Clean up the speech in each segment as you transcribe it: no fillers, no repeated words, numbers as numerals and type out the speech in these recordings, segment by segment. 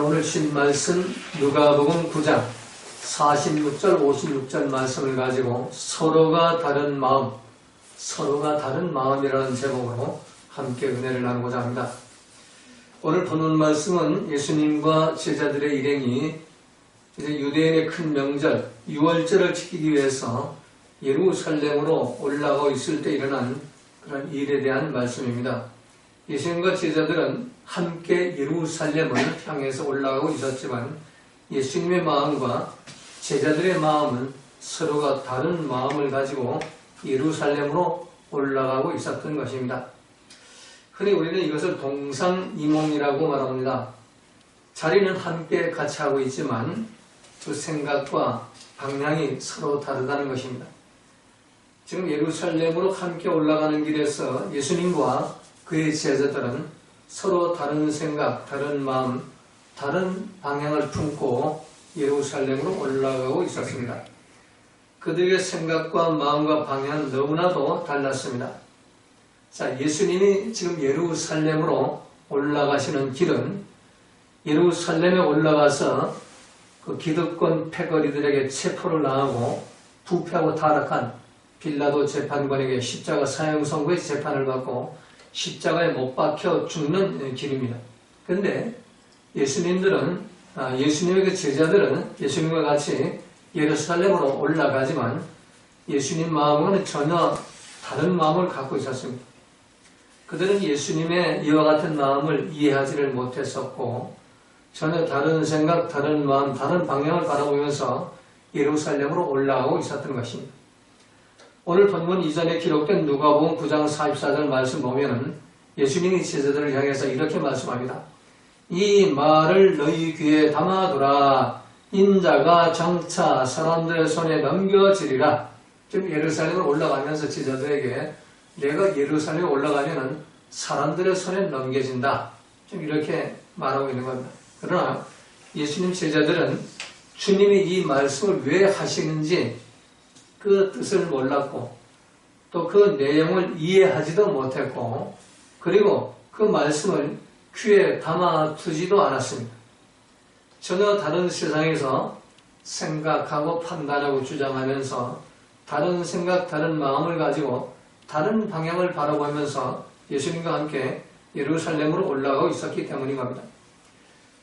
오늘 신 말씀 누가복음 9장 46절 56절 말씀을 가지고 서로가 다른 마음이라는 제목으로 함께 은혜를 나누고자 합니다. 오늘 본문 말씀은 예수님과 제자들의 일행이 이제 유대인의 큰 명절 유월절을 지키기 위해서 예루살렘으로 올라가고 있을 때 일어난 그런 일에 대한 말씀입니다. 예수님과 제자들은 함께 예루살렘을 향해서 올라가고 있었지만 예수님의 마음과 제자들의 마음은 서로가 다른 마음을 가지고 예루살렘으로 올라가고 있었던 것입니다. 흔히 우리는 이것을 동상이몽이라고 말합니다. 자리는 함께 같이 하고 있지만 그 생각과 방향이 서로 다르다는 것입니다. 지금 예루살렘으로 함께 올라가는 길에서 예수님과 그의 제자들은 서로 다른 생각, 다른 마음, 다른 방향을 품고 예루살렘으로 올라가고 있었습니다. 그들의 생각과 마음과 방향은 너무나도 달랐습니다. 자, 예수님이 지금 예루살렘으로 올라가시는 길은 예루살렘에 올라가서 그 기득권 패거리들에게 체포를 당하고 부패하고 타락한 빌라도 재판관에게 십자가 사형 선고의 재판을 받고 십자가에 못 박혀 죽는 길입니다. 그런데 예수님의 그 제자들은 예수님과 같이 예루살렘으로 올라가지만 예수님 마음은 전혀 다른 마음을 갖고 있었습니다. 그들은 예수님의 이와 같은 마음을 이해하지를 못했었고 전혀 다른 생각, 다른 마음, 다른 방향을 바라보면서 예루살렘으로 올라가고 있었던 것입니다. 오늘 본문 이전에 기록된 누가복음 9장 44절 말씀 보면은 예수님이 제자들을 향해서 이렇게 말씀합니다. 이 말을 너희 귀에 담아두라. 인자가 장차 사람들의 손에 넘겨지리라. 지금 예루살렘을 올라가면서 제자들에게 내가 예루살렘에 올라가면은 사람들의 손에 넘겨진다. 좀 이렇게 말하고 있는 겁니다. 그러나 예수님 제자들은 주님이 이 말씀을 왜 하시는지 그 뜻을 몰랐고 또 그 내용을 이해하지도 못했고 그리고 그 말씀을 귀에 담아두지도 않았습니다. 전혀 다른 세상에서 생각하고 판단하고 주장하면서 다른 생각, 다른 마음을 가지고 다른 방향을 바라보면서 예수님과 함께 예루살렘으로 올라가고 있었기 때문인 겁니다.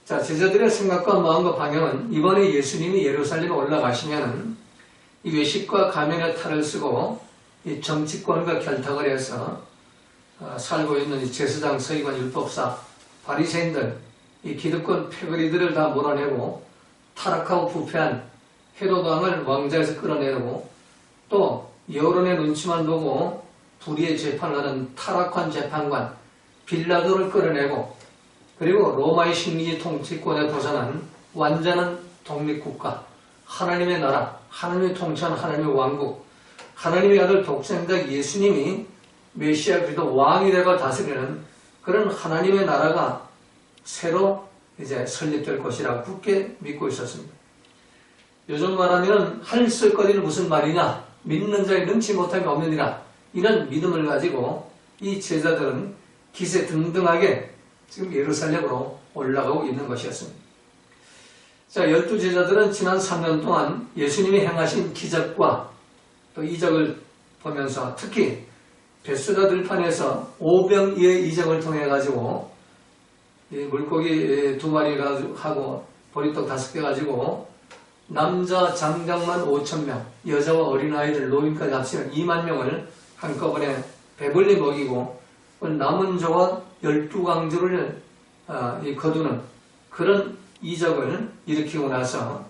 자, 제자들의 생각과 마음과 방향은 이번에 예수님이 예루살렘에 올라가시면은 이 외식과 가면의 탈을 쓰고 이 정치권과 결탁을 해서 살고 있는 이 제사장, 서기관, 율법사, 바리새인들, 이 기득권 패거리들을 다 몰아내고 타락하고 부패한 헤로드 왕을 왕자에서 끌어내고 또 여론의 눈치만 보고 불의의 재판을 하는 타락한 재판관 빌라도를 끌어내고 그리고 로마의 식민지 통치권에 도전한 완전한 독립국가 하나님의 나라, 하나님의 통치하는 하나님의 왕국, 하나님의 아들 독생자 예수님이 메시아 그리스도 왕이 되고 다스리는 그런 하나님의 나라가 새로 이제 설립될 것이라고 굳게 믿고 있었습니다. 요즘 말하면 할 쓸거리는 무슨 말이냐? 믿는 자의 능치 못함이 없느니라. 이런 믿음을 가지고 이 제자들은 기세 등등하게 지금 예루살렘으로 올라가고 있는 것이었습니다. 자, 12제자들은 지난 3년 동안 예수님이 행하신 기적과 또 이적을 보면서 특히 벳수다 들판에서 오병이의 이적을 통해 가지고 물고기 2마리 하고 보리떡 5개 가지고 남자 장장만 5,000명, 여자와 어린아이들 노인까지 합치면 2만 명을 한꺼번에 배불리 먹이고 남은 조각 12강주를 거두는 그런 이적을 일으키고 나서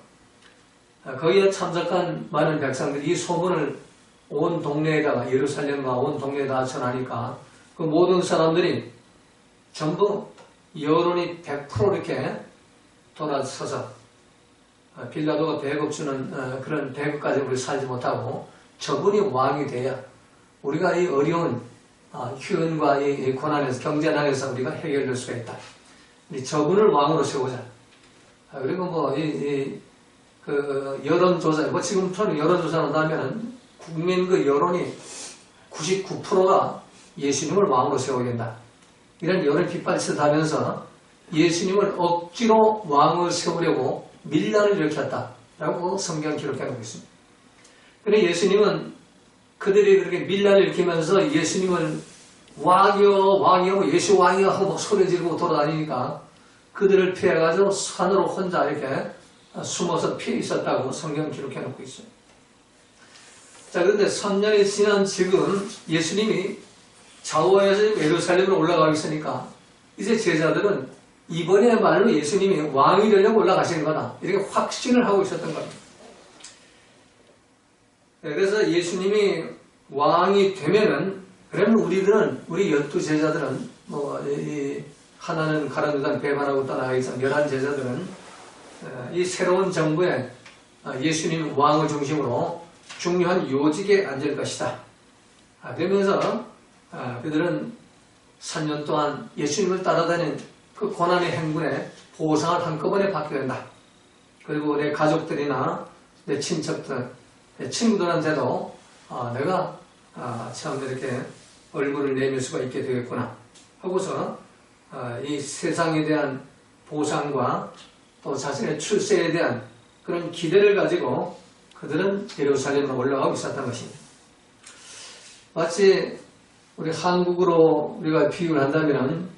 거기에 참석한 많은 백성들이 이 소문을 온 동네에다가 예루살렘과 온 동네에다 전하니까 그 모든 사람들이 전부 여론이 100% 이렇게 돌아서서 빌라도가 배급 주는 그런 배급까지 우리 살지 못하고 저분이 왕이 돼야 우리가 이 어려운 휴은과 이 고난에서 경제난에서 우리가 해결될 수가 있다. 저분을 왕으로 세우자. 그리고 그 여론조사, 지금부터는 여론조사를 하면은 국민 그 여론이 99%가 예수님을 왕으로 세워야 된다. 이런 여론 깃발짓을 하면서 예수님을 억지로 왕을 세우려고 밀란을 일으켰다라고 성경 기록하고 있습니다. 그런데 예수님은 그들이 그렇게 밀란을 일으키면서 예수님을 왕이여 예수 왕이여 하고 막 소리 지르고 돌아다니니까 그들을 피해가지고 산으로 혼자 이렇게 숨어서 피해 있었다고 성경 기록해 놓고 있어요. 자, 그런데 3년이 지난 지금 예수님이 좌우에서 예루살렘으로 올라가고 있으니까 이제 제자들은 이번에야말로 예수님이 왕이 되려고 올라가시는 거다, 이렇게 확신을 하고 있었던 겁니다. 그래서 예수님이 왕이 되면은, 그러면 우리 12제자들은, 하나는 가룟유다는 배반하고 떠나가 있던 11제자들은 이 새로운 정부에 예수님 왕을 중심으로 중요한 요직에 앉을 것이다. 그러면서 그들은 3년 동안 예수님을 따라다닌 그 고난의 행군에 보상을 한꺼번에 받게 된다. 그리고 내 가족들이나 내 친척들, 내 친구들한테도 내가 참 이렇게 얼굴을 내밀 수가 있게 되겠구나 하고서 이 세상에 대한 보상과 또 자신의 출세에 대한 그런 기대를 가지고 그들은 예루살렘으로 올라가고 있었던 것입니다. 마치 우리 한국으로 우리가 비유를 한다면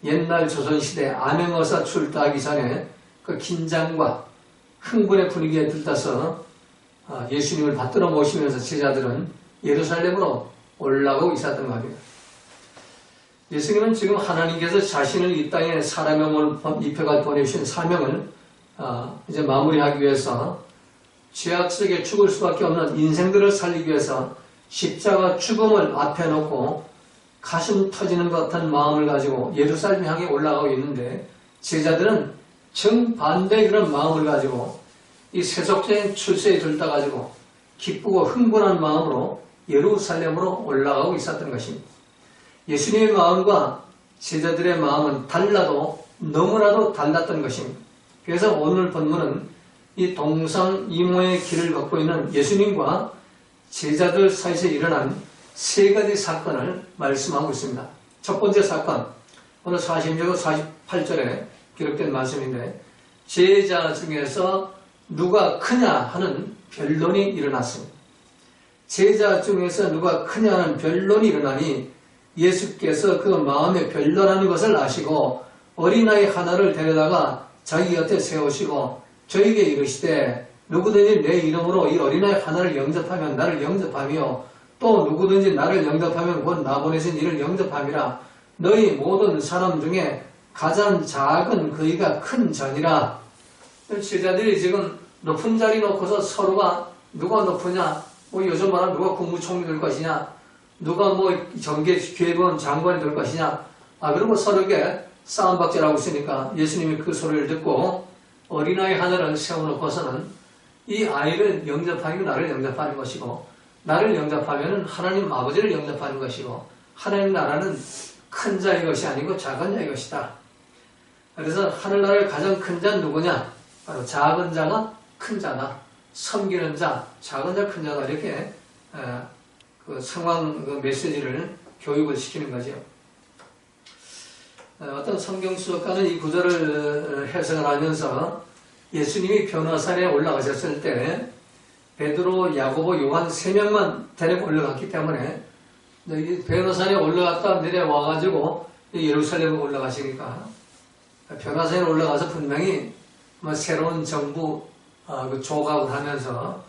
옛날 조선시대 암행어사 출타하기 전에 그 긴장과 흥분의 분위기에 들떠서 예수님을 받들어 모시면서 제자들은 예루살렘으로 올라가고 있었던 겁니다. 예수님은 지금 하나님께서 자신을 이 땅에 사람의 몸을 입혀가 보내주신 사명을 이제 마무리하기 위해서 죄악 속에 죽을 수밖에 없는 인생들을 살리기 위해서 십자가 죽음을 앞에 놓고 가슴 터지는 것 같은 마음을 가지고 예루살렘 향해 올라가고 있는데, 제자들은 정반대의 그런 마음을 가지고 이 세속적인 출세에 들떠가지고 기쁘고 흥분한 마음으로 예루살렘으로 올라가고 있었던 것입니다. 예수님의 마음과 제자들의 마음은 달라도 너무나도 달랐던 것입니다. 그래서 오늘 본문은 이 동상이모의 길을 걷고 있는 예수님과 제자들 사이에서 일어난 세 가지 사건을 말씀하고 있습니다. 첫 번째 사건, 오늘 46절 48절에 기록된 말씀인데, 제자 중에서 누가 크냐 하는 변론이 일어났습니다. 제자 중에서 누가 크냐 하는 변론이 일어나니 예수께서 그 마음에 변론하는 것을 아시고 어린아이 하나를 데려다가 자기 곁에 세우시고 저에게 이르시되 누구든지 내 이름으로 이 어린아이 하나를 영접하면 나를 영접하며 또 누구든지 나를 영접하면 곧 나 보내신 이를 영접함이라. 너희 모든 사람 중에 가장 작은 그이가 큰 자니라. 제자들이 지금 높은 자리 놓고서 서로가 누가 높으냐, 요즘 말하면 누가 국무총리 될 것이냐, 누가 정계기획원 장관이 될 것이냐, 그리고 서로에게 싸움박질하고 있으니까 예수님이 그 소리를 듣고 어린아이 하나를 세워놓고서는 이 아이를 영접하면 나를 영접하는 것이고, 나를 영접하면 하나님 아버지를 영접하는 것이고, 하나님 나라는 큰 자의 것이 아니고 작은 자의 것이다. 그래서 하늘나라의 가장 큰 자는 누구냐? 바로 작은 자가 큰 자다. 섬기는 자, 작은 자, 큰 자다. 이렇게 그 상황 메시지를 교육을 시키는 거죠. 어떤 성경 수학가는 이 구절을 해석을 하면서 예수님이 변화산에 올라가셨을 때 베드로, 야고보, 요한 3명만 데리고 올라갔기 때문에 변화산에 올라갔다 내려와가지고 예루살렘에 올라가시니까 변화산에 올라가서 분명히 새로운 정부 조각을 하면서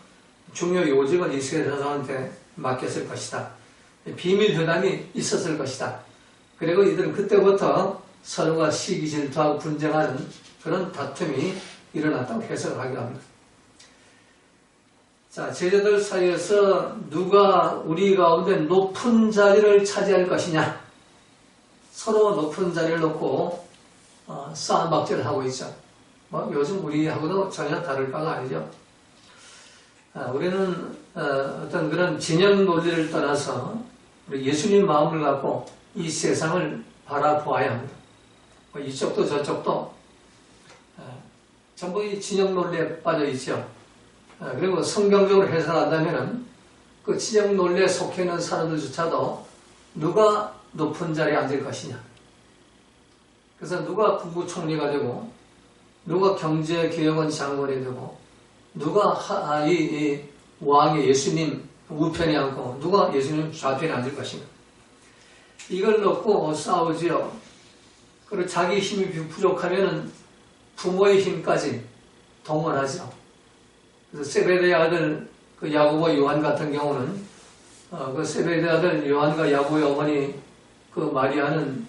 중요 요직을 이스라엘 사람한테 맡겼을 것이다. 비밀 회담이 있었을 것이다. 그리고 이들은 그때부터 서로가 시기 질투하고 분쟁하는 그런 다툼이 일어났다고 해석을 하기도 합니다. 자, 제자들 사이에서 누가 우리 가운데 높은 자리를 차지할 것이냐, 서로 높은 자리를 놓고 싸움박질을 하고 있죠. 요즘 우리하고도 전혀 다를 바가 아니죠. 우리는 어떤 그런 진영 논리를 떠나서 우리 예수님 마음을 갖고 이 세상을 바라보아야 합니다. 이쪽도 저쪽도 전부 이 진영 논리에 빠져 있죠. 그리고 성경적으로 해석한다면 그 진영 논리에 속해 있는 사람들조차도 누가 높은 자리에 앉을 것이냐, 그래서 누가 국무총리가 되고 누가 경제개혁원 장관이 되고 누가 이 왕의 예수님 우편에 앉고 누가 예수님 좌편에 앉을 것인가. 이걸 놓고 싸우지요. 그리고 자기 힘이 부족하면은 부모의 힘까지 동원하죠. 그래서 세베대의 아들 그 야고보 요한 같은 경우는 그 세베대의 아들 요한과 야고보의 어머니 그 마리아는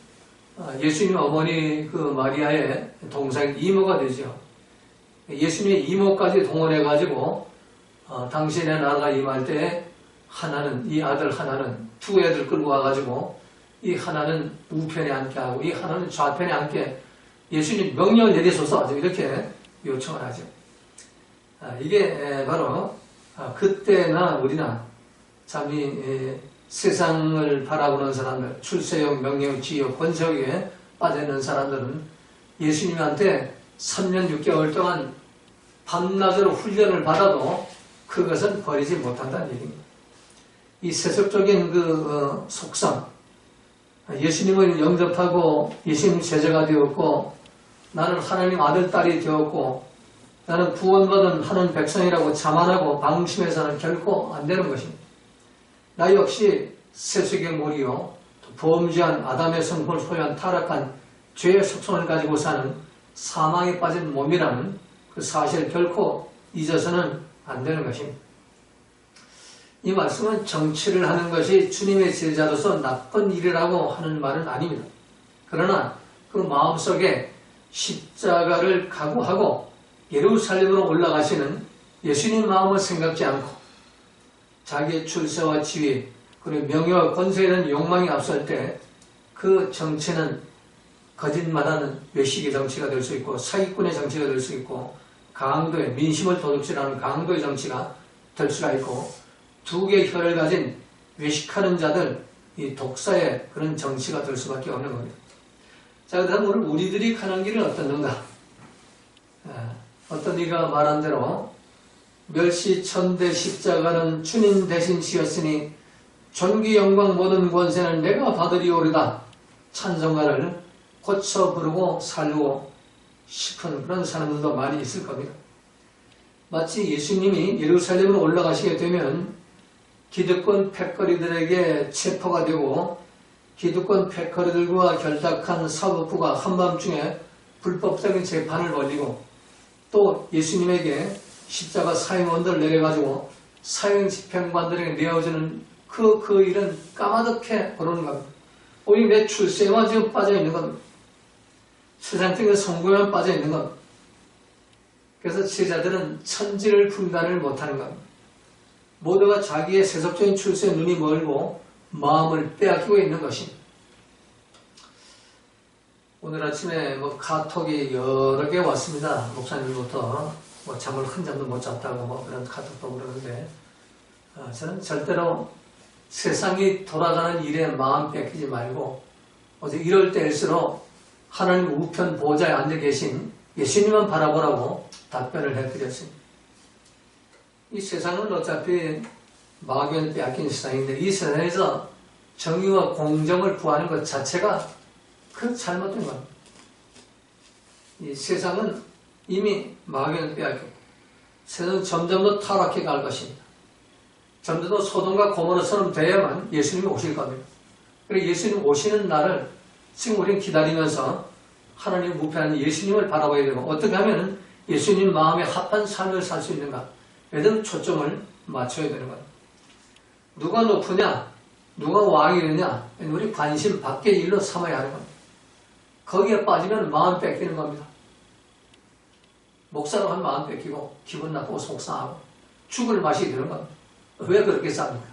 예수님 어머니 그 마리아의 동생 이모가 되죠. 예수님의 이모까지 동원해가지고 당신의 나라가 임할 때 하나는 이 아들 하나는 두 애들 끌고 와가지고 이 하나는 우편에 앉게 하고 이 하나는 좌편에 앉게 예수님 명령을 내리소서 이렇게 요청을 하죠. 이게 바로 그때나 우리나 참 이 세상을 바라보는 사람들, 출세욕, 명예욕, 지욕, 권세욕에 빠져있는 사람들은 예수님한테 3년 6개월 동안 밤낮으로 훈련을 받아도 그것은 버리지 못한다는 얘기입니다. 이 세속적인 그 속성, 예수님을 영접하고 예수님 제자가 되었고 나는 하나님 아들, 딸이 되었고 나는 구원받은 하는 백성이라고 자만하고 방심해서는 결코 안 되는 것입니다. 나 역시 세속의 몰이요 범죄한 아담의 성품을 소유한 타락한 죄의 속성을 가지고 사는 사망에 빠진 몸이라는 그 사실을 결코 잊어서는 안 되는 것입니다. 이 말씀은 정치를 하는 것이 주님의 제자로서 나쁜 일이라고 하는 말은 아닙니다. 그러나 그 마음속에 십자가를 각오하고 예루살렘으로 올라가시는 예수님 마음을 생각지 않고 자기의 출세와 지위 그리고 명예와 권세에 대한 욕망이 앞설 때 그 정치는 거짓말하는 외식의 정치가 될 수 있고 사기꾼의 정치가 될 수 있고 강도의 민심을 도둑질하는 강도의 정치가 될 수가 있고 두 개의 혀를 가진 외식하는 자들 이 독사의 그런 정치가 될 수밖에 없는 겁니다. 자, 그다음 오늘 우리들이 가는 길은 어떻는가? 어떤 이가 말한 대로 멸시천대 십자가는 주님 대신 지었으니 존귀 영광 모든 권세는 내가 받으리오리다. 찬송가를 고쳐 부르고 살고 싶은 그런 사람들도 많이 있을 겁니다. 마치 예수님이 예루살렘으로 올라가시게 되면 기득권 패거리들에게 체포가 되고 기득권 패거리들과 결탁한 사법부가 한밤중에 불법적인 재판을 벌이고 또 예수님에게 십자가 사형원들을 내려가지고 사형 집행관들에게 내어주는 그 일은 까마득해 오르는 겁니다. 오히려 내 출세만 지금 빠져있는 겁니다. 세상적인 성공에만 빠져있는 겁니다. 그래서 제자들은 천지를 분간을 못하는 겁니다. 모두가 자기의 세속적인 출세에 눈이 멀고 마음을 빼앗기고 있는 것입니다. 오늘 아침에 카톡이 여러 개 왔습니다. 목사님부터 잠을 한 잠도 못 잤다고 그런 카톡도 그러는데 저는 절대로 세상이 돌아가는 일에 마음 뺏기지 말고 어제 이럴 때일수록 하나님 우편 보좌에 앉아 계신 예수님만 바라보라고 답변을 해드렸습니다. 이 세상은 어차피 마귀는 빼앗긴 세상인데 이 세상에서 정의와 공정을 구하는 것 자체가 그 잘못된 겁니다. 이 세상은 이미 마귀는 빼앗겼고 세상은 점점 더 타락해 갈 것입니다. 점점 더 소돔과 고모라처럼 돼야만 예수님이 오실 겁니다. 그리고 예수님 오시는 날을 지금 우리는 기다리면서 하나님 우편한 예수님을 바라봐야 되고 어떻게 하면 예수님 마음에 합한 삶을 살 수 있는가 이런 초점을 맞춰야 되는 거예요. 누가 높으냐 누가 왕이 되냐 우리 관심 밖의 일로 삼아야 하는 겁니다. 거기에 빠지면 마음 뺏기는 겁니다. 목사로 한 마음 뺏기고 기분 나쁘고 속상하고 죽을 맛이 되는 겁니다. 왜 그렇게 삽니까?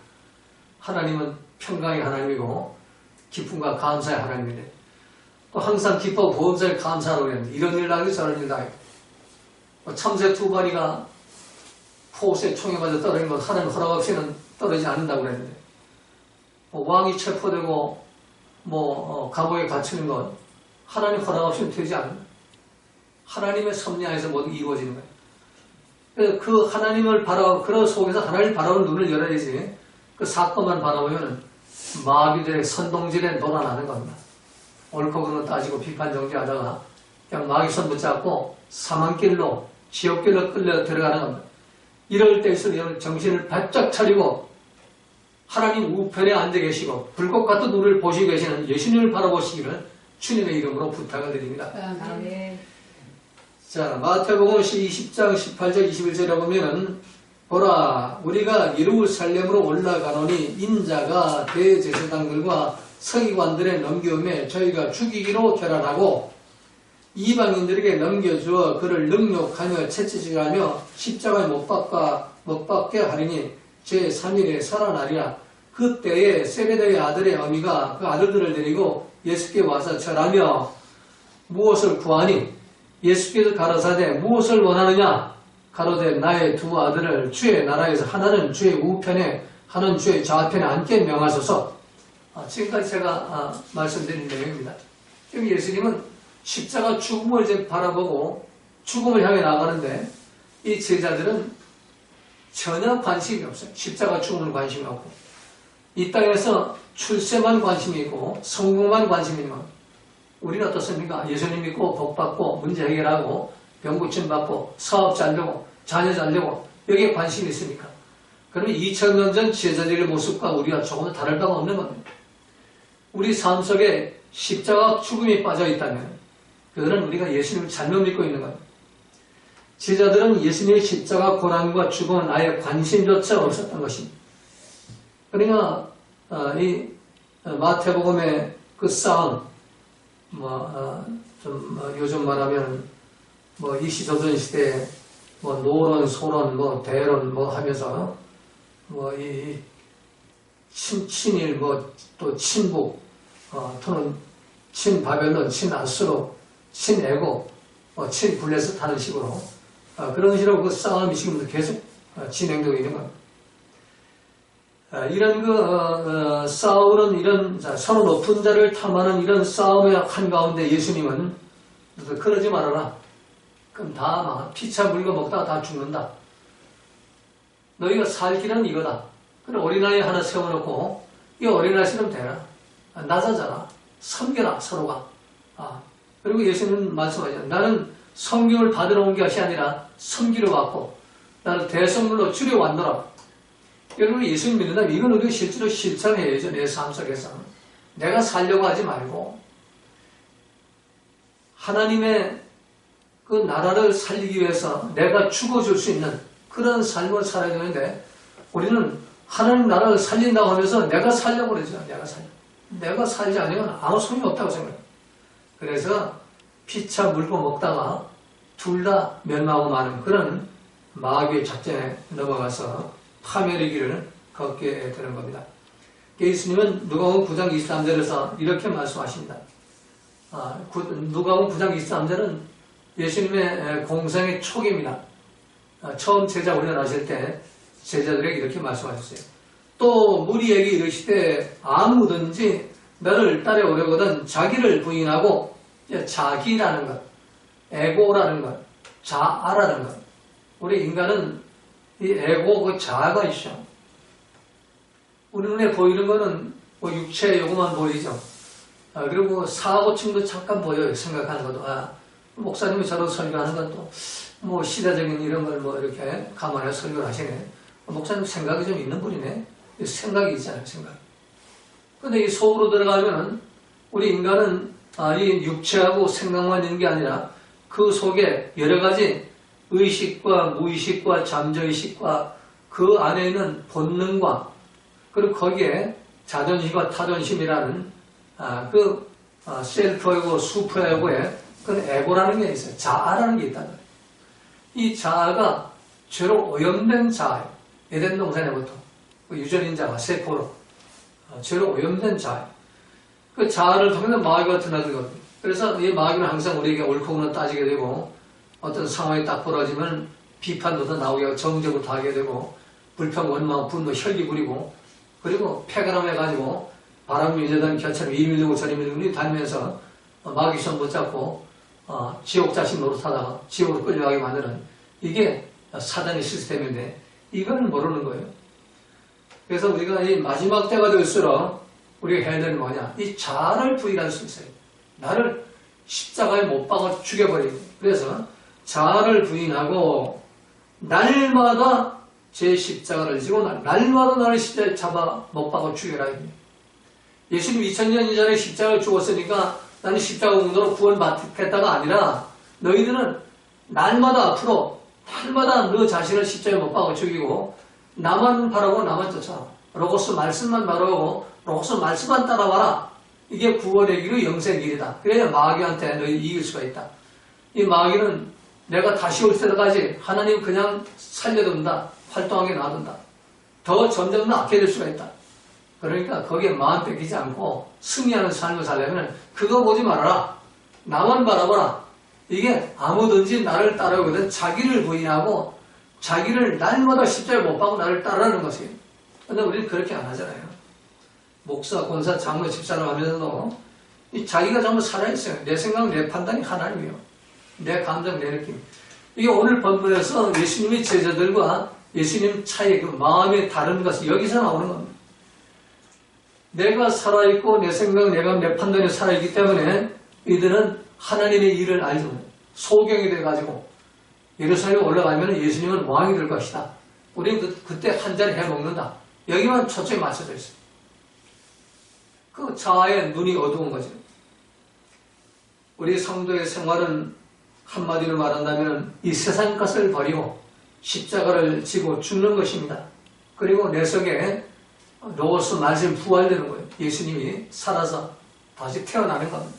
하나님은 평강의 하나님이고 기쁨과 감사의 하나님인데 또 항상 기뻐 보험사에 감사하라고 했는데 이런 일 나기 저런 일 나기 참새 두 마리가 포스에 총에 맞아 떨어진 것 하나님 허락 없이는 떨어지지 않는다고 그랬는데 왕이 체포되고 감옥에 갇히는 것 하나님 허락 없이는 되지 않는다. 하나님의 섭리하에서 모두 이루어지는 거예요. 그래서 그 하나님을 그런 속에서 하나님을 바라보는 눈을 열어야지 그 사건만 바라보면 마귀들의 선동질에 놀아나는 겁니다. 옳고 그름을 따지고 비판 정죄하다가 그냥 마귀손 붙잡고 사망길로 지옥길로 끌려 들어가는 겁니다. 이럴 때일수록 여러분 정신을 바짝 차리고 하나님 우편에 앉아 계시고 불꽃 같은 우리를 보시고 계시는 예수님을 바라보시기를 주님의 이름으로 부탁을 드립니다. 아멘. 자, 마태복음 20장 18절 21절에 보면은 보라 우리가 예루살렘으로 올라가노니 인자가 대제사장들과 서기관들의 넘겨움에 저희가 죽이기로 결단하고 이방인들에게 넘겨주어 그를 능욕하며 채찍질하며 십자가에 못 박게 하리니 제3일에 살아나리라. 그때에 세베대의 아들의 어미가 그 아들들을 데리고 예수께 와서 절하며 무엇을 구하니 예수께서 가라사대 무엇을 원하느냐 가로되 나의 두 아들을 주의 나라에서 하나는 주의 우편에 하나는 주의 좌편에 앉게 명하소서. 지금까지 제가 말씀드린 내용입니다. 지금 예수님은 십자가 죽음을 이제 바라보고 죽음을 향해 나가는데 이 제자들은 전혀 관심이 없어요. 십자가 죽음은 관심이 없고 이 땅에서 출세만 관심이 있고 성공만 관심이 있는 겁니다. 우리는 어떻습니까? 예수님 믿고 복받고 문제 해결하고 병 고침받고 사업 잘되고 자녀 잘되고 여기에 관심이 있으니까. 그러면 2000년 전 제자들의 모습과 우리가 조금 다를 바가 없는 겁니다. 우리 삶 속에 십자가 죽음이 빠져 있다면 그들은 우리가 예수님을 잘못 믿고 있는 겁니다. 제자들은 예수님의 십자가 고난과 죽음은 아예 관심조차 없었던 것입니다. 그러니까 이 마태복음의 그 싸움, 요즘 말하면 이 시조선 시대에 노론, 소론, 대론 하면서 이 친일 또 친북, 또는 친바벨론, 친아수르, 친애고, 친블레셋 하는 식으로 그런 식으로 그 싸움이 지금도 계속 진행되고 있는 겁니다. 이런 싸우는 이런 서로 높은 자를 탐하는 이런 싸움의 한가운데 예수님은 그러지 말아라. 그럼 다 피차 물고 먹다가 다 죽는다. 너희가 살 길은 이거다. 그래 어린아이 하나 세워놓고 이 어린아이처럼 되라. 낮아져라. 섬겨라 서로가. 그리고 예수님은 말씀하죠. 나는 섬김을 받으러 온 것이 아니라 섬기러 왔고 나는 대성물로 주려 왔노라. 여러분 예수님 믿는다면 이건 우리가 실제로 실천해야죠. 내 삶 속에서. 내가 살려고 하지 말고 하나님의 그 나라를 살리기 위해서 내가 죽어줄 수 있는 그런 삶을 살아야 되는데 우리는 하나님 나라를 살린다고 하면서 내가 살려고 그러죠. 내가 살지 않으면 아무 소용이 없다고 생각해요. 그래서 피차 물고 먹다가 둘 다 멸망하고 마는 그런 마귀의 작전에 넘어가서 파멸의 길을 걷게 되는 겁니다. 예수님은 누가복음 9장 23절에서 이렇게 말씀하십니다. 누가복음 9장 23절은 예수님의 공생의 초기입니다. 처음 제자 훈련하실 때 제자들에게 이렇게 말씀하셨어요. 또 무리에게 이르시되 아무든지 너를 따라오려거든 자기를 부인하고 자기라는 것, 에고라는 것, 자아라는 것. 우리 인간은 이 에고, 그 자아가 있죠. 우리 눈에 보이는 거는 육체 요것만 보이죠. 그리고 사고층도 잠깐 보여요. 생각하는 것도. 목사님이 저런 설교하는 것도 시대적인 이런 걸 이렇게 감안해서 설교를 하시네. 목사님 생각이 좀 있는 분이네. 생각이 있잖아요. 생각. 근데 이 속으로 들어가면은 우리 인간은 이 육체하고 생각만 있는 게 아니라 그 속에 여러 가지 의식과 무의식과 잠재의식과 그 안에 있는 본능과 그리고 거기에 자존심과 타존심이라는 셀프에고 수프에고의 그 에고라는 게 있어요. 자아라는 게 있다는 거예요. 이 자아가 죄로 오염된 자아예요. 에덴 동산에부터 유전인자가 세포로 죄로 오염된 자아예요. 그 자아를 통해서 마귀가 드나들거든요. 그래서 이 마귀는 항상 우리에게 옳고 그름을 따지게 되고 어떤 상황이 딱 벌어지면 비판부터 나오게 하고 정죄부터 하게 되고 불평, 원망, 분노, 혈기 부리고 그리고 폐가람 해가지고 바람이 밀려다니는 겨처럼 이리 밀리고 저리 밀리고 다니면서 마귀 손 붙잡고 지옥 자신 노릇하다가 지옥으로 끌려가게 만드는 이게 사단의 시스템인데 이건 모르는 거예요. 그래서 우리가 이 마지막 때가 될수록 우리가 해야 되는 뭐냐? 이 자아를 부인할 수 있어요. 나를 십자가에 못 박아 죽여버리고. 그래서 자아를 부인하고 날마다 제 십자가를 지고 날마다 나를 십자가에 잡아 못 박아 죽여라. 예수님 2000년 이전에 십자가를 죽었으니까 나는 십자가 운동으로 구원받겠다가 아니라 너희들은 날마다 앞으로 날마다 너 자신을 십자가에 못 박아 죽이고 나만 바라고 나만 쫓아. 로고스 말씀만 바라고 로고스 말씀만 따라와라. 이게 구원의 길이 영생의 길이다. 그래야 마귀한테 너희 이길 수가 있다. 이 마귀는 내가 다시 올 때까지 하나님 그냥 살려둔다. 활동하게 놔둔다. 더 점점 더 악해질 수가 있다. 그러니까 거기에 마음 뺏기지 않고 승리하는 삶을 살려면 그거 보지 말아라. 나만 바라보라. 이게 아무든지 나를 따라오거든 자기를 부인하고 자기를 날마다 십자가에 못 박고 나를 따르는 것이에요. 근데 우리는 그렇게 안 하잖아요. 목사, 권사, 장로, 집사를 하면서도 자기가 전부 살아있어요. 내 생각, 내 판단이 하나님이에요. 내 감정, 내 느낌. 이게 오늘 본문에서 예수님의 제자들과 예수님 차이의 그 마음의 다른 것이 여기서 나오는 겁니다. 내가 살아있고 내 생각, 내 판단이 살아있기 때문에 이들은 하나님의 일을 알죠. 소경이 돼가지고 예루살렘에 올라가면 예수님은 왕이 될 것이다. 우리는 그때 한 잔 해 먹는다. 여기만 초점이 맞춰져 있어요. 그 자아의 눈이 어두운 거죠. 우리 성도의 생활은 한마디로 말한다면 이 세상 것을 버리고 십자가를 지고 죽는 것입니다. 그리고 내 속에 로고스 말씀이 부활되는 거예요. 예수님이 살아서 다시 태어나는 겁니다.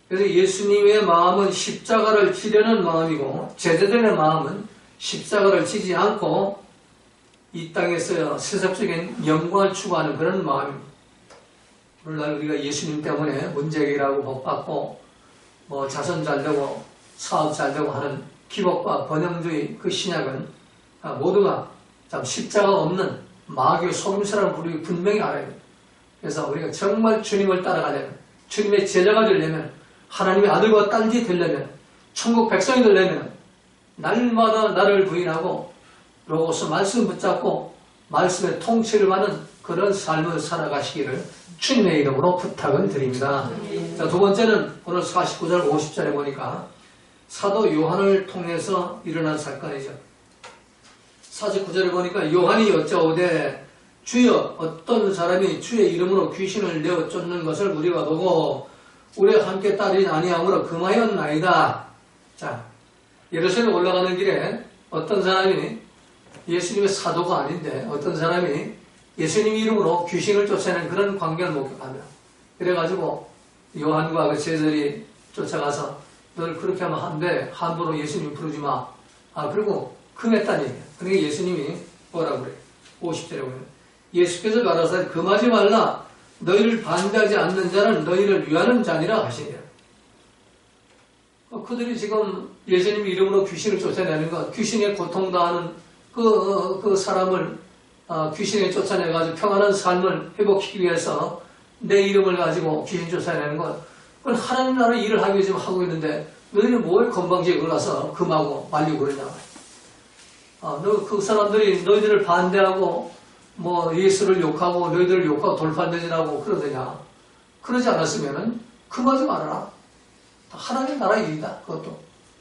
그래서 예수님의 마음은 십자가를 지려는 마음이고 제자들의 마음은 십자가를 지지 않고 이 땅에서 세속적인 영광을 추구하는 그런 마음입니다. 오늘날 우리가 예수님 때문에 문제 해결하고 복받고 뭐 자손 잘되고 사업 잘되고 하는 기복과 번영주의 그 신약은 모두가 참 십자가 없는 마귀의 속임수라는 부르기 분명히 알아야 돼요. 그래서 우리가 정말 주님을 따라가려면 주님의 제자가 되려면 하나님의 아들과 딸이 되려면 천국 백성이 되려면 날마다 나를 부인하고 로고스 말씀 붙잡고 말씀의 통치를 받는 그런 삶을 살아가시기를 주님의 이름으로 부탁을 드립니다. 자, 두 번째는 오늘 49절 50절에 보니까 사도 요한을 통해서 일어난 사건이죠. 49절에 보니까 요한이 여짜오되 주여 어떤 사람이 주의 이름으로 귀신을 내어 쫓는 것을 우리가 보고 우리와 함께 따르지 아니하므로 금하였나이다. 자, 예루살렘 올라가는 길에 어떤 사람이 예수님의 사도가 아닌데 어떤 사람이 예수님 이름으로 귀신을 쫓아내는 그런 광경을 목격합니다. 그래가지고 요한과 그 제자들이 쫓아가서 널 그렇게 하면 안 돼. 함부로 예수님 부르지 마. 그리고 금했다는 얘기예요. 그러니까 예수님이 뭐라고 그래요? 50절에 보면 예수께서 가라사대 금하지 말라. 너희를 반대하지 않는 자는 너희를 위하는 자니라 하시니라. 그들이 지금 예수님 이름으로 귀신을 쫓아내는 것, 귀신의 고통당하는 그 사람을 귀신에 쫓아내가지고 평안한 삶을 회복시키기 위해서 내 이름을 가지고 귀신 쫓아내는 것, 그건 하나님 나라 일을 하기 위해 지금 하고 있는데 너희는 뭐에 건방지게 올라서 금하고 말리고 그러냐. 그 사람들이 너희들을 반대하고 뭐 예수를 욕하고 너희들을 욕하고 돌판대질하고 그러더냐. 그러지 않았으면은 금하지 말아라. 하나님 나라 일이다. 그것도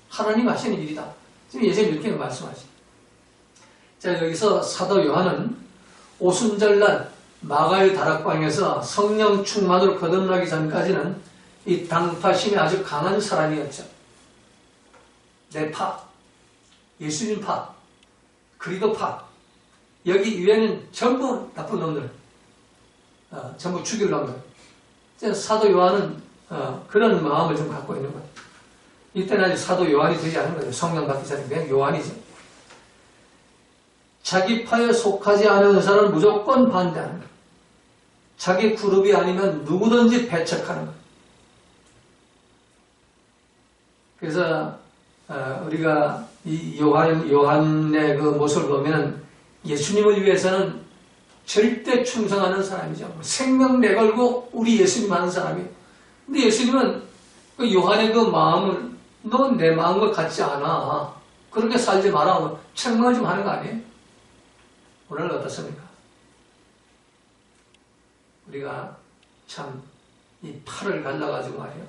하나님 하시는 일이다. 지금 예수님 이렇게 말씀하시죠. 자, 여기서 사도 요한은 오순절날 마가의 다락방에서 성령 충만으로 거듭나기 전까지는 이 당파심이 아주 강한 사람이었죠. 내파, 예수님파, 그리도파, 여기 위에는 전부 나쁜 놈들, 전부 죽일 놈들. 사도 요한은 그런 마음을 좀 갖고 있는 거예요. 이때는 아직 사도 요한이 되지 않은 거예요. 성령 받기 전에 그냥 요한이죠. 자기 파에 속하지 않은 사람은 무조건 반대하는 거예요. 자기 그룹이 아니면 누구든지 배척하는 거예요. 그래서 우리가 이 요한의 그 모습을 보면 예수님을 위해서는 절대 충성하는 사람이죠. 생명 내걸고 우리 예수님 하는 사람이에요. 근데 예수님은 그 요한의 그 마음을 넌 내 마음과 같지 않아. 그렇게 살지 마라. 책망을 좀 하는 거 아니에요? 오늘 어떻습니까? 우리가 참 이 팔을 갈라가지고 말이에요.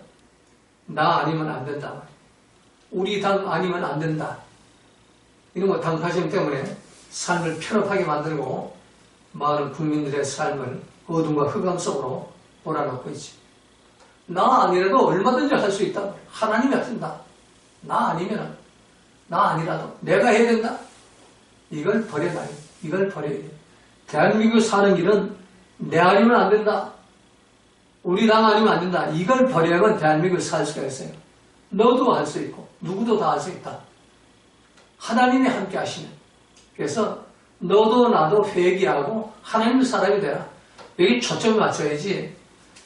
나 아니면 안 된다 말이에요. 우리 당 아니면 안 된다. 이런 거 당파심 때문에 삶을 편협하게 만들고 많은 국민들의 삶을 어둠과 흑암 속으로 몰아넣고 있지. 나 아니라도 얼마든지 할 수 있다. 하나님이 하신다. 나 아니면 나 아니라도 내가 해야 된다. 이걸 버려야 돼. 이걸 버려야 돼. 대한민국 사는 길은 내 아니면 안 된다. 우리 당 아니면 안 된다. 이걸 버려야만 대한민국을 살 수가 있어요. 너도 할 수 있고 누구도 다 할 수 있다. 하나님이 함께 하시는. 그래서 너도 나도 회개하고 하나님의 사람이 되라. 여기 초점을 맞춰야지.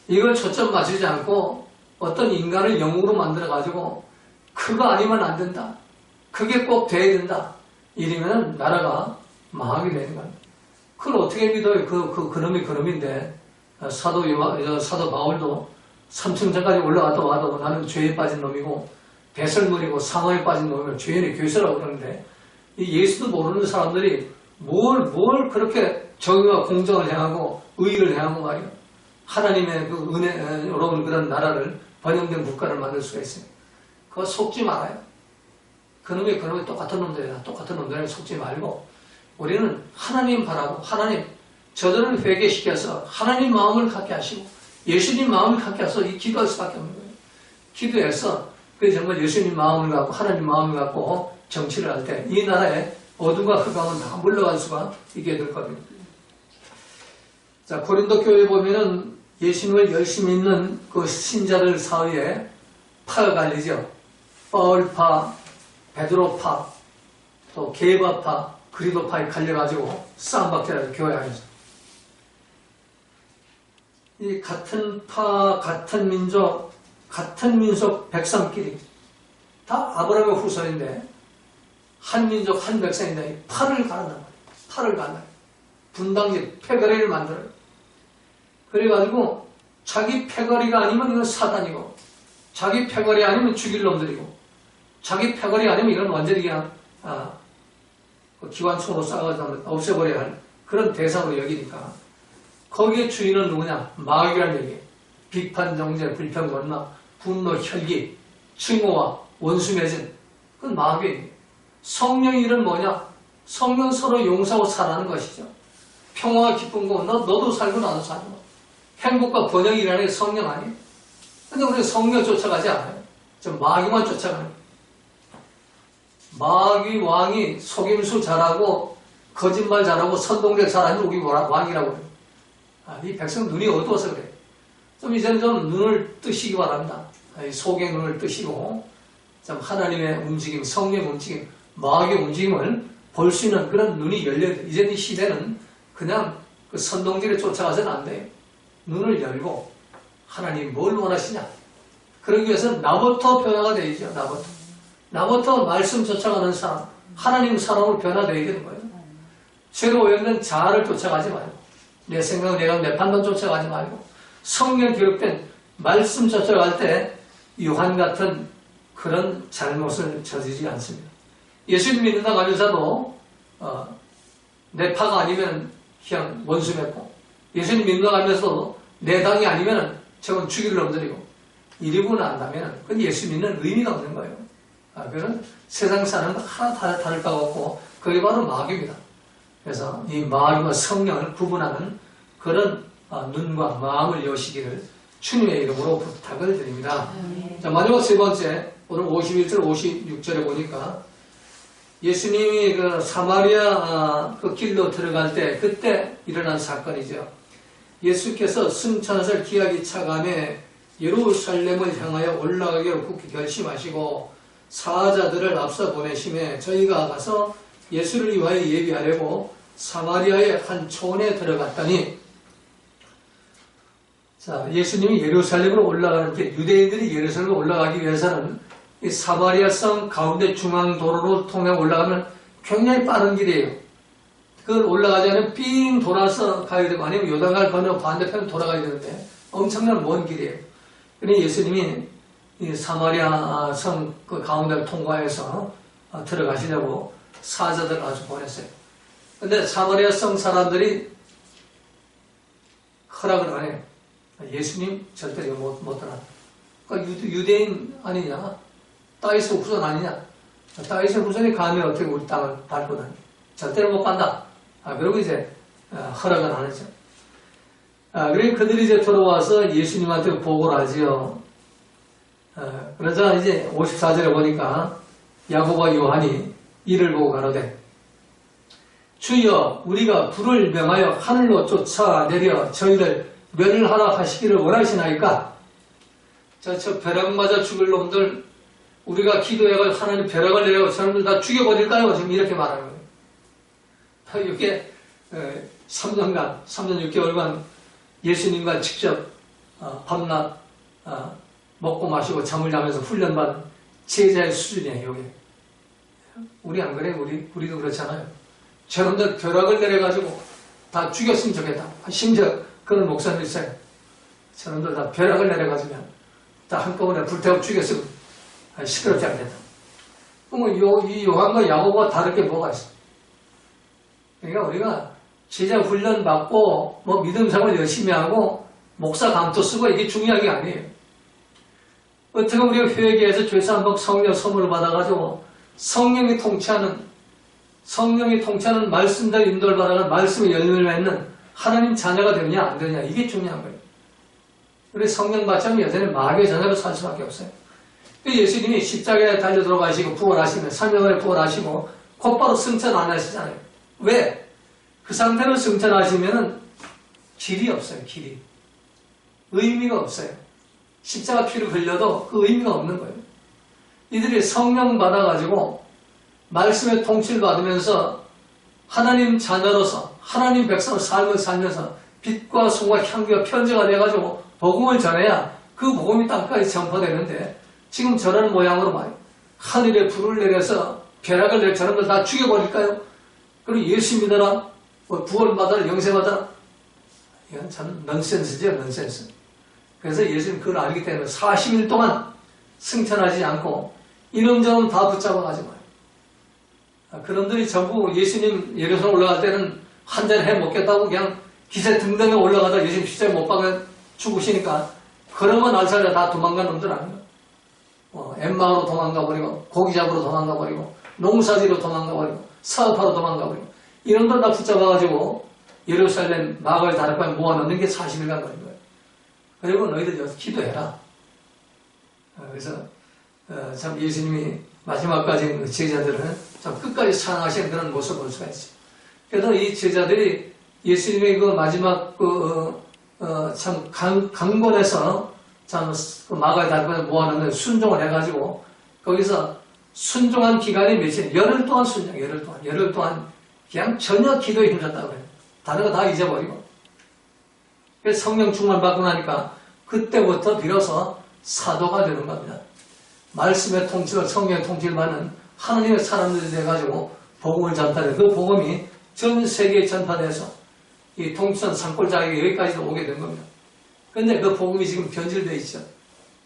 이걸 초점 맞추지 않고 어떤 인간을 영웅으로 만들어가지고 그거 아니면 안 된다. 그게 꼭 돼야 된다. 이러면 나라가 망하게 되는 겁니다. 그걸 어떻게 믿어요? 그놈이 그놈인데 사도 바울도 3층전까지 올라가도 와도 나는 죄에 빠진 놈이고 배설물이고 상어에 빠진 놈이고 죄인의 교수라고 그러는데 이 예수도 모르는 사람들이 뭘 그렇게 정의와 공정을 행하고 의의를 행하고 말이야. 하나님의 그 은혜로운 그런 나라를 번영된 국가를 만들 수가 있어요. 그거 속지 말아요. 그놈이 똑같은 놈들이야. 똑같은 놈들에게 속지 말고 우리는 하나님 바라고 하나님 저들을 회개시켜서 하나님 마음을 갖게 하시고 예수님 마음을 갖게 해서 이 기도할 수밖에 없는 거예요. 기도해서 그 정말 예수님 마음을 갖고 하나님 마음을 갖고 정치를 할 때 이 나라에 어둠과 흑암은 다 물러갈 수가 있게 될 겁니다. 자, 고린도 교회에 보면은 예수님을 열심히 믿는 그 신자들 사이에 파가 갈리죠. 바울파, 베드로파, 또 게바파, 그리도파에 갈려가지고 싸움밖에 하죠. 교회 안에서. 이 같은 파, 같은 민족 백성끼리 다 아브라함의 후손인데 한 민족, 한 백성인데 팔을 가른단 말이에요. 팔을 가른다. 분당지, 패거리를 만들어요. 그래가지고 자기 패거리가 아니면 이건 사단이고 자기 패거리 아니면 죽일 놈들이고 자기 패거리 아니면 이건 완전히 그냥 기관총으로 쏴가지고 없애버려야 할 그런 대상으로 여기니까 거기에 주인은 누구냐? 마귀라는 얘기예요. 비판, 정죄, 불평, 원망, 분노, 혈기, 증오와 원수매진. 그건 마귀예요. 성령의 일은 뭐냐? 성령 서로 용서하고 살아가는 것이죠. 평화와 기쁜 거 너도 살고 나도 살고 행복과 번영이라는 게 성령 아니에요? 근데 우리는 성령 쫓아가지 않아요. 저 마귀만 쫓아가는 거예요. 마귀 왕이 속임수 잘하고 거짓말 잘하고 선동력 잘하는 우리 왕이라고 그래요. 이 백성 눈이 어두워서 그래요. 좀 이제는 좀 눈을 뜨시기 바랍니다. 속의 눈을 뜨시고 좀 하나님의 움직임, 성령의 움직임, 마귀의 움직임을 볼 수 있는 그런 눈이 열려야 돼요. 이제는 이 시대는 그냥 그 선동질에 쫓아가서는 안 돼요. 눈을 열고 하나님 뭘 원하시냐. 그러기 위해서는 나부터 변화가 되죠. 나부터 말씀 쫓아가는 사람, 하나님 사람으로 변화되어야 되는 거예요. 죄로 오염된 자아를 쫓아가지 말고 내 생각, 내 판단 쫓아가지 말고 성경 기록된 말씀 쫓아갈 때 요한 같은 그런 잘못을 저지르지 않습니다. 예수님 믿는다고 하면서도 내 파가 아니면 그냥 원수 맺고 예수님 믿는다고 하면서도 내 당이 아니면 저건 죽일 놈들이고 이러고 난다면 그건 예수 믿는 의미가 없는 거예요. 그건 세상 사람은 하나 다를 바가 없고 그게 바로 마귀입니다. 그래서 이 마귀와 성령을 구분하는 그런 눈과 마음을 여시기를 주님의 이름으로 부탁을 드립니다. 자, 마지막 세 번째, 오늘 51절, 56절에 보니까 예수님이 그 사마리아 그 길로 들어갈 때 그때 일어난 사건이죠. 예수께서 승천하실 기약이 차감해 예루살렘을 향하여 올라가기로 굳게 결심하시고 사자들을 앞서 보내심에 저희가 가서 예수를 위하여 예비하려고 사마리아의 한 촌에 들어갔더니 자, 예수님이 예루살렘으로 올라가는 길, 유대인들이 예루살렘으로 올라가기 위해서는 이 사마리아 성 가운데 중앙 도로로 통해 올라가면 굉장히 빠른 길이에요. 그걸 올라가지 않으면 삥 돌아서 가야 되고 아니면 요단강 건너 반대편 돌아가야 되는데 엄청난 먼 길이에요. 그러니 예수님이 이 사마리아 성 그 가운데를 통과해서 들어가시려고 사자들을 아주 보냈어요. 근데 사마리아 성 사람들이 허락을 안 해요. 예수님 절대 이거 못 떠나. 그러니까 유대인 아니냐? 다윗의 후손 아니냐? 다윗의 후손이 감히 어떻게 우리 땅을 밟고 다니? 절대로 못 간다. 그리고 이제 허락은 안 하죠. 그러니까 그들이 이제 들어와서 예수님한테 보고를 하지요. 그러자 이제 54절에 보니까 야고보와 요한이 이를 보고 가로되 주여 우리가 불을 명하여 하늘로 쫓아내려 저희를 멸하라 하시기를 원하시나이까? 저 벼락 맞아 죽을 놈들 우리가 기도해가 하나님 벼락을 내려 저놈들 다 죽여버릴까요? 지금 이렇게 말하는 거예요. 이게 3년 6개월간 예수님과 직접 밤낮 먹고 마시고 잠을 자면서 훈련받은 제자의 수준이에요. 이게. 우리 안 그래? 우리도 그렇잖아요. 저놈들 벼락을 내려가지고 다 죽였으면 좋겠다. 심지어 그런 목사님 있어요. 저놈들 다 벼락을 내려가지고 다 한꺼번에 불태워 죽였으면 시끄럽지 않겠다. 그럼 이 요한과 야고보가 다를 게 뭐가 있어? 그러니까 우리가 제자 훈련 받고 뭐 믿음 생활 열심히 하고 목사 감투 쓰고 이게 중요한 게 아니에요. 어떻게 우리가 회개해서 죄사함복 성령 선물을 받아가지고 성령이 통치하는 말씀대로 인도를 받아가 말씀의 열매를 맺는 하나님 자녀가 되느냐 안 되느냐 이게 중요한 거예요. 우리 성령 받지 않으면 여전히 마귀의 자녀로 살 수밖에 없어요. 예수님이 십자가에 달려 들어가시고 부활하시면 3년 만에 부활하시고 곧바로 승천 안 하시잖아요. 왜? 그 상태로 승천하시면은 길이 없어요. 길이. 의미가 없어요. 십자가 피를 흘려도 그 의미가 없는 거예요. 이들이 성령 받아가지고 말씀의 통치를 받으면서 하나님 자녀로서 하나님 백성의 삶을 살면서 빛과 소금과 향기와 편지가 돼가지고 복음을 전해야 그 복음이 땅까지 전파되는데 지금 저런 모양으로 말이에요. 하늘에 불을 내려서 벼락을 내려 저놈들 다 죽여버릴까요? 그리고 예수 믿어라, 구원받아라, 영생받아라. 이건 참 넌센스죠, 넌센스. 그래서 예수님 그걸 알기 때문에 40일 동안 승천하지 않고 이놈저놈 다 붙잡아가지고 그놈들이 전부 예수님 예루살렘 올라갈 때는 한 잔 해 먹겠다고 그냥 기세 등등에 올라가다 예수님 십자가에 못 박아 죽으시니까 그러면 알살자 다 도망간 놈들 아니에요. 엠마오로 도망가버리고 고기 잡으러 도망가버리고 농사지로 도망가버리고 사업하러 도망가버리고 이놈들 다 붙잡아가지고 예루살렘 마을 다락방에 모아놓는 게 40일간 걸린 거예요. 그리고 너희들 여기서 기도해라. 그래서 참 예수님이 마지막까지 제자들은 참 끝까지 사랑하시는 그런 모습을 볼 수가 있어요. 그래서 이 제자들이 예수님의 그 마지막 참 강권에서 참 마가의 다락방에 모아놓는 순종을 해가지고 거기서 순종한 기간이 며칠, 열흘 동안 순종, 열흘 동안 그냥 전혀 기도에 힘줬다고 그래요. 다른 거 다 잊어버리고. 그래서 성령 충만 받고 나니까 그때부터 비로소 사도가 되는 겁니다. 말씀의 통치를, 성령의 통치를 받는 하나님의 사람들이 돼가지고 복음을 전파해. 그 복음이 전 세계에 전파돼서 이 통치선 산골짜기 여기까지도 오게 된 겁니다. 그런데 그 복음이 지금 변질되어 있죠.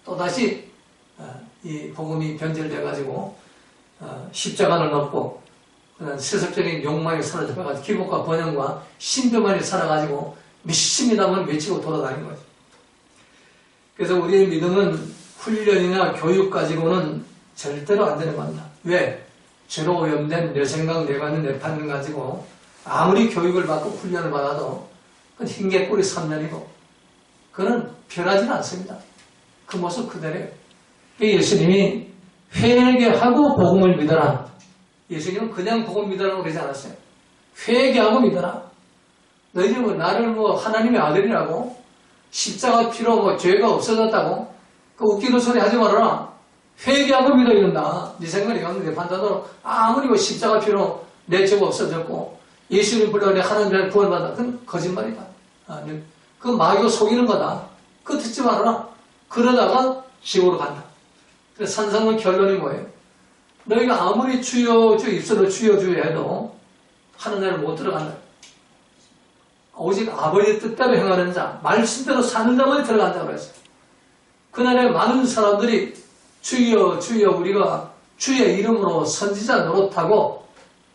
또다시 이 복음이 변질돼가지고 십자가를 넘고 그런 세속적인 욕망에 사로잡혀가지고 기복과 번영과 신비만이 살아가지고 믿습니다만 외치고 돌아다니는 거죠. 그래서 우리의 믿음은 훈련이나 교육 가지고는 절대로 안 되는 겁니다. 왜? 죄로 오염된 내 생각, 내 관념, 내 판단 가지고 아무리 교육을 받고 훈련을 받아도 그건 흰개꼬리 3년이고 그건 변하지는 않습니다. 그 모습 그대로예요. 예수님이 회개하고 복음을 믿어라. 예수님은 그냥 복음 믿으라고 그러지 않았어요. 회개하고 믿어라. 너희들 뭐 나를 뭐 하나님의 아들이라고 십자가 피로 죄가 없어졌다고 그 웃기는 소리 하지 말아라. 회개하고 믿어야 된다. 네 생각이 내 판단으로 아무리 뭐 십자가 피로 내 죄가 없어졌고 예수님 불러 내 하나님의 구원받아. 그건 거짓말이다. 그 마귀가 속이는 거다. 그거 듣지 말아라. 그러다가 지옥으로 간다. 그래서 산상문 결론이 뭐예요? 너희가 아무리 주여 주 입술로 주여 주여 해도 하늘나라를 못 들어간다. 오직 아버지의 뜻대로 행하는 자, 말씀대로 사는 자만이 들어간다고 했어요. 그날에 많은 사람들이 주여 주여 우리가 주의 이름으로 선지자 노릇하고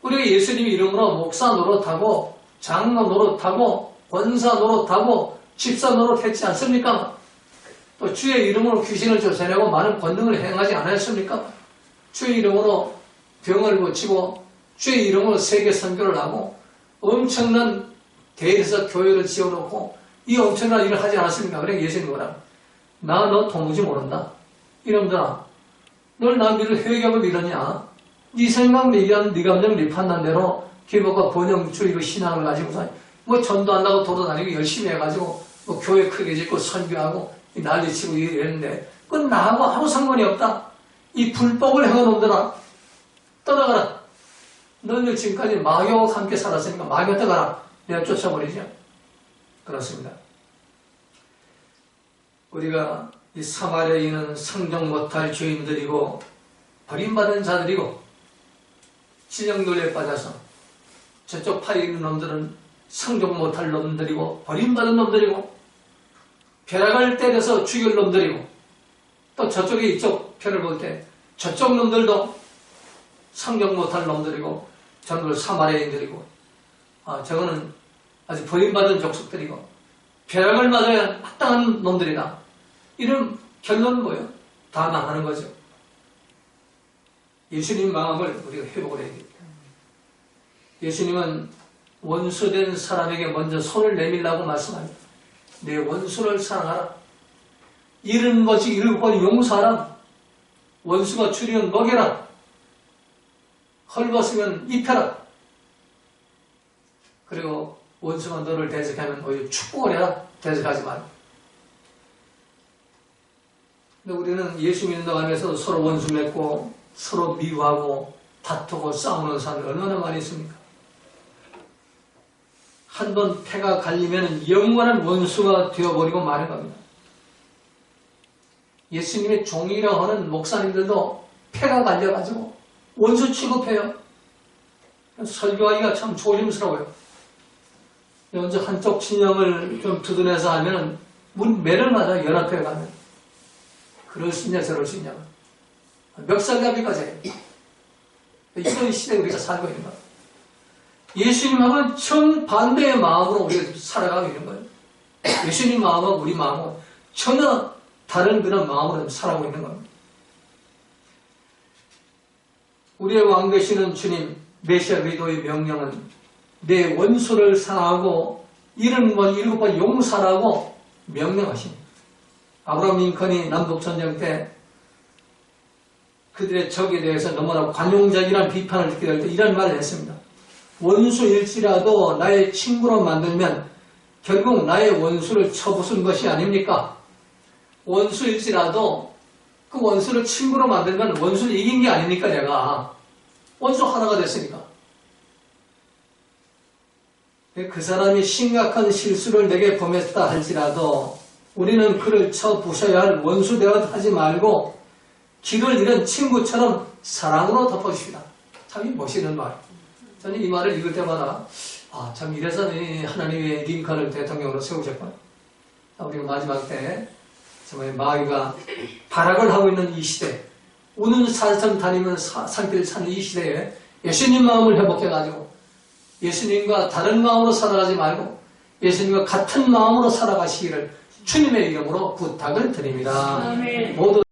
우리가 예수님 이름으로 목사 노릇하고 장로 노릇하고 권사 노릇하고 집사 노릇 했지 않습니까? 또 주의 이름으로 귀신을 쫓아내고 많은 권능을 행하지 않았습니까? 주의 이름으로 병을 고치고 주의 이름으로 세계 선교를 하고 엄청난 대에서 교회를 지어놓고 이 엄청난 일을 하지 않았습니까? 그래 예수님 뭐라? 나 너 도무지 모른다. 이놈들아, 널 나 믿을 회개하고 믿었냐? 네 생각, 네 감정, 네 판단대로 기복과 번영주의로 신앙을 가지고서 뭐 전도한다고 돌아다니고 열심히 해가지고 뭐 교회 크게 짓고 선교하고 난리치고 이랬는데 그건 나하고 아무 상관이 없다. 이 불법을 행한 놈들아, 떠나가라. 너는 지금까지 마귀와 함께 살았으니까 마귀 떠가라. 내가 쫓아버리죠. 그렇습니다. 우리가 이 사마리아인은 성정 못할 죄인들이고 버림받은 자들이고 진영놀이에 빠져서 저쪽 파에 있는 놈들은 성정 못할 놈들이고 버림받은 놈들이고 벼락을 때려서 죽일 놈들이고 또 저쪽에 이쪽 편을 볼 때 저쪽 놈들도 성정 못할 놈들이고 전부 사마리아인들이고 저거는 아주 버림받은 족속들이고 벼락을 맞아야 합당한 놈들이다. 이런 결론은 뭐예요? 다 망하는 거죠. 예수님 마음을 우리가 회복을 해야 됩니다. 예수님은 원수된 사람에게 먼저 손을 내밀라고 말씀합니다. 내 원수를 사랑하라. 70번씩 7번 용서하라. 원수가 줄이면 먹여라. 헐벗으면 입혀라. 그리고 원수가 너를 대적하면 오히려 축복을 해라. 대적하지 말고. 근데 우리는 예수 믿는 안에서 서로 원수 맺고 서로 미워하고 다투고 싸우는 사람이 얼마나 많이 있습니까? 한 번 패가 갈리면 영원한 원수가 되어버리고 마는 겁니다. 예수님의 종이라고 하는 목사님들도 패가 갈려가지고 원수 취급해요. 설교하기가 참 조심스러워요. 먼저 한쪽 진영을 좀 두드려서 하면 매를 맞아 연합회 가면. 그럴 수 있냐 저럴 수 있냐. 멱살잡이까지 이런 시대에 우리가 살고 있는 거예요. 예수님하고는 정반대의 마음으로 우리가 살아가고 있는 거예요. 예수님 마음하고 우리 마음은 전혀 다른 그런 마음으로 살아가고 있는 겁니다. 우리의 왕 되시는 주님 메시아 그리스도의 명령은 내 원수를 사랑하고 7번 용서하라고 명령하십니다. 아브라함 링컨이 남북전쟁 때 그들의 적에 대해서 너무나 관용적이라는 비판을 듣게 될 때 이런 말을 했습니다. 원수일지라도 나의 친구로 만들면 결국 나의 원수를 쳐부순 것이 아닙니까? 원수일지라도 그 원수를 친구로 만들면 원수를 이긴 게 아닙니까? 내가 원수 하나가 됐으니까. 그 사람이 심각한 실수를 내게 범했다 할지라도 우리는 그를 쳐 부셔야 할 원수 대화 하지 말고 길을 잃은 친구처럼 사랑으로 덮어주시다. 참 멋있는 말. 저는 이 말을 읽을 때마다 참 이래서 하나님의 링컨을 대통령으로 세우셨구나. 우리가 마지막 때 정말 마귀가 발악을 하고 있는 이 시대, 우는 산성 다니는 산길을 찾는 이 시대에 예수님 마음을 회복해가지고 예수님과 다른 마음으로 살아가지 말고 예수님과 같은 마음으로 살아가시기를 주님의 이름으로 부탁을 드립니다. 아멘. 모두